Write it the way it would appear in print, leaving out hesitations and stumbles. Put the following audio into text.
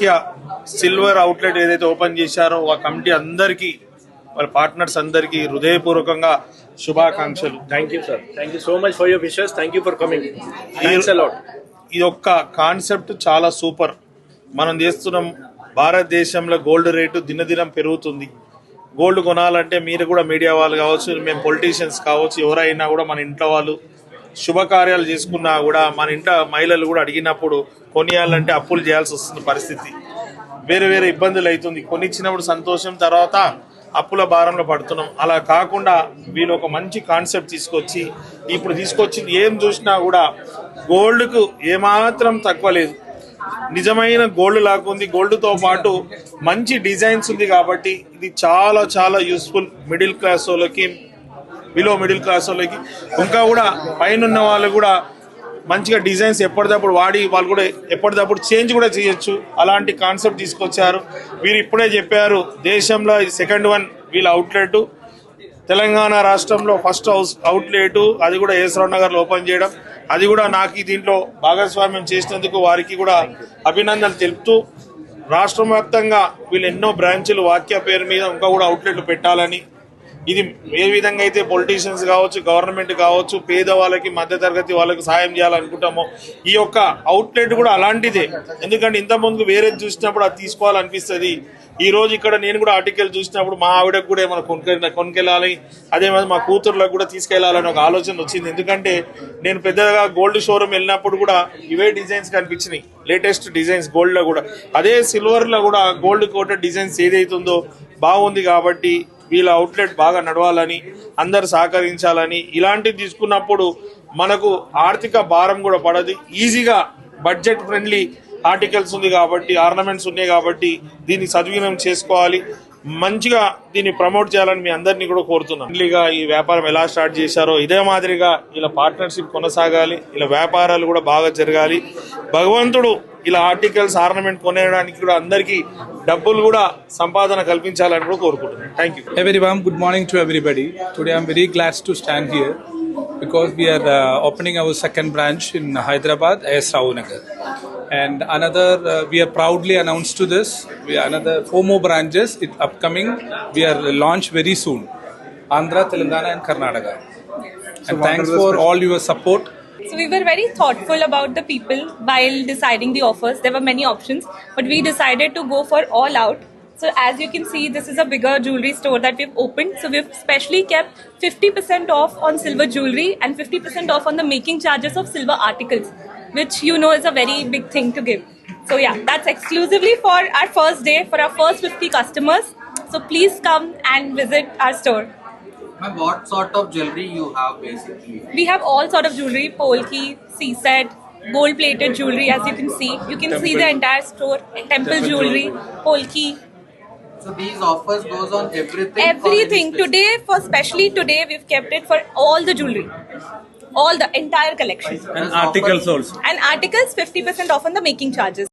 వాక్య silver outlet ఏదైతే open చేశారో ఆ కమిటీ అందరికీ వాళ్ళ పార్ట్నర్స్ అందరికీ హృదయపూర్వకంగా శుభాకాంక్షలు. Thank you sir, thank you so much for your wishes, thank you for coming. Thanks a lot. ఈ ఒక్క కాన్సెప్ట్ చాలా సూపర్. మనం చేస్తున్నాం. భారతదేశంలో గోల్డ్ రేటు దినదినం పెరుగుతుంది. గోల్డ్ కొనాలంటే మీరు కూడా మీడియా వాళ్ళు కావచ్చు, మేము పొలిటీషియన్స్ కావచ్చు, ఎవరైనా కూడా మన ఇంట్లో వాళ్ళు శుభకార్యాలు చేసుకున్నా కూడా మన ఇంట్లో మహిళలు కూడా అడిగినప్పుడు కొనియాలంటే అప్పులు చేయాల్సి వస్తుంది. పరిస్థితి వేరే వేరే ఇబ్బందులు అవుతుంది. కొనిచ్చినప్పుడు సంతోషం, తర్వాత అప్పుల భారంలో పడుతున్నాం. అలా కాకుండా వీళ్ళు ఒక మంచి కాన్సెప్ట్ తీసుకొచ్చి ఇప్పుడు తీసుకొచ్చింది ఏం చూసినా కూడా గోల్డ్కు ఏమాత్రం తక్కువ లేదు. నిజమైన గోల్డ్ లాగుంది. గోల్డ్తో పాటు మంచి డిజైన్స్ ఉంది కాబట్టి ఇది చాలా చాలా యూస్ఫుల్ మిడిల్ క్లాస్ వాళ్ళకి, బిలో మిడిల్ క్లాస్ వాళ్ళకి, ఇంకా కూడా పైన ఉన్న వాళ్ళు కూడా మంచిగా డిజైన్స్ ఎప్పటికప్పుడు వాడి వాళ్ళు కూడా ఎప్పటికప్పుడు చేంజ్ కూడా చేయొచ్చు. అలాంటి కాన్సెప్ట్ తీసుకొచ్చారు. వీరు ఇప్పుడే చెప్పారు దేశంలో సెకండ్ వన్ వీళ్ళ అవుట్లెట్, తెలంగాణ రాష్ట్రంలో ఫస్ట్ అవుట్లెట్, అది కూడా ఏసరావు నగర్లో ఓపెన్ చేయడం, అది కూడా నాకు దీంట్లో భాగస్వామ్యం చేసినందుకు వారికి కూడా అభినందనలు తెలుపుతూ రాష్ట్ర వ్యాప్తంగా వీళ్ళు ఎన్నో బ్రాంచులు వాక్య పేరు మీద ఇంకా కూడా అవుట్లెట్లు పెట్టాలని, ఇది ఏ విధంగా అయితే పొలిటీషియన్స్ కావచ్చు, గవర్నమెంట్ కావచ్చు, పేదవాళ్ళకి మధ్యతరగతి వాళ్ళకి సాయం చేయాలనుకుంటామో ఈ యొక్క అవుట్లెట్ కూడా అలాంటిదే. ఎందుకంటే ఇంతకుముందు వేరేది చూసినప్పుడు అది తీసుకోవాలనిపిస్తుంది. ఈ రోజు ఇక్కడ నేను కూడా ఆర్టికల్ చూసినప్పుడు మా ఆవిడకు కూడా ఏమైనా కొనుకెళ్ళాలి, అదే మా కూతుర్లకు కూడా తీసుకెళ్లాలని ఒక ఆలోచన వచ్చింది. ఎందుకంటే నేను పెద్దగా గోల్డ్ షోరూమ్ వెళ్ళినప్పుడు కూడా ఇవే డిజైన్స్ కనిపించినాయి, లేటెస్ట్ డిజైన్స్ గోల్డ్ లో కూడా. అదే సిల్వర్ లో కూడా గోల్డ్ కోటెడ్ డిజైన్స్ ఏదైతుందో బాగుంది. కాబట్టి వీళ్ళ అవుట్లెట్ బాగా నడవాలని, అందరు సహకరించాలని, ఇలాంటివి తీసుకున్నప్పుడు మనకు ఆర్థిక భారం కూడా పడదు. ఈజీగా బడ్జెట్ ఫ్రెండ్లీ ఆర్టికల్స్ ఉంది కాబట్టి, ఆర్నమెంట్స్ ఉన్నాయి కాబట్టి దీన్ని సద్వినియోగం చేసుకోవాలి. మంచిగా దీన్ని ప్రమోట్ చేయాలని మీ అందరినీ కూడా కోరుతున్నాం. ఫ్రెండ్లీగా ఈ వ్యాపారం ఎలా స్టార్ట్ చేశారో ఇదే మాదిరిగా ఇలా పార్ట్నర్షిప్ కొనసాగాలి, ఇలా వ్యాపారాలు కూడా బాగా జరగాలి. భగవంతుడు ఇలా ఆర్టికల్స్ ఆర్నమెంట్ కొనేయడానికి కూడా అందరికీ డబ్బులు కూడా సంపాదన కల్పించాలని కూడా కోరుకుంటున్నాను. Thank you. Everyone, good morning to everybody. Today I'm very glad to stand here because we are opening our second branch in Hyderabad, Rao Nagar. And another, we are proudly announced to this. We are another 4 more branches upcoming. We are launched very soon. Andhra, Telangana and Karnataka. And thanks for all your support. So we were very thoughtful about the people while deciding the offers. There were many options, but we decided to go for all out. So as you can see, this is a bigger jewelry store that we've opened. So we've specially kept 50% off on silver jewelry and 50% off on the making charges of silver articles, which you know is a very big thing to give. So yeah, that's exclusively for our first day, for our first 50 customers. So please come and visit our store. Ma'am, what sort of jewelry you have basically? We have all sort of jewelry, polki, C-set, gold-plated jewelry. As you can see see the entire store. Temple jewelry, polki. So these offers goes on everything. Everything today, for especially today, we've kept it for all the jewelry, all the entire collection. And articles also. And articles 50% off on the making charges.